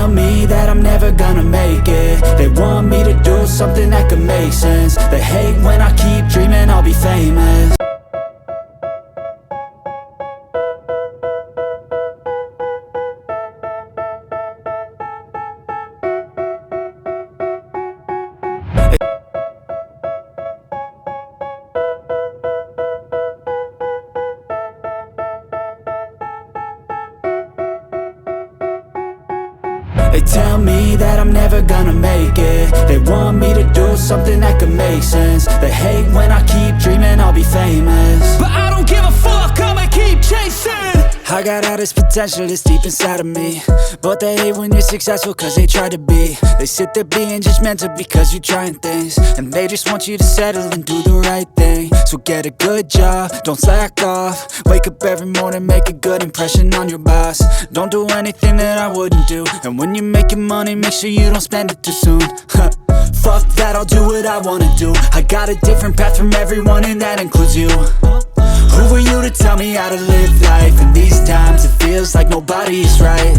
tell me that I'm never gonna make it. They want me to do something that could make sense. They hate when I keep dreaming I'll be famous. They tell me that I'm never gonna make it. They want me to do something that could make sense. They hate when I keep dreaming I'll be famous, but I don't give a fuck, I'ma keep chasing. I got all this potential that's deep inside of me, but they hate when you're successful cause they try to be. They sit there being judgmental because you're trying things, and they just want you to settle and do the right thing. So get a good job, don't slack off. Wake up every morning, make a good impression on your boss. Don't do anything that I wouldn't do, and when you're making money, make sure you don't spend it too soon. Fuck that, I'll do what I wanna do. I got a different path from everyone, and that includes you. Who are you to tell me how to live life? In these times it feels like nobody's right.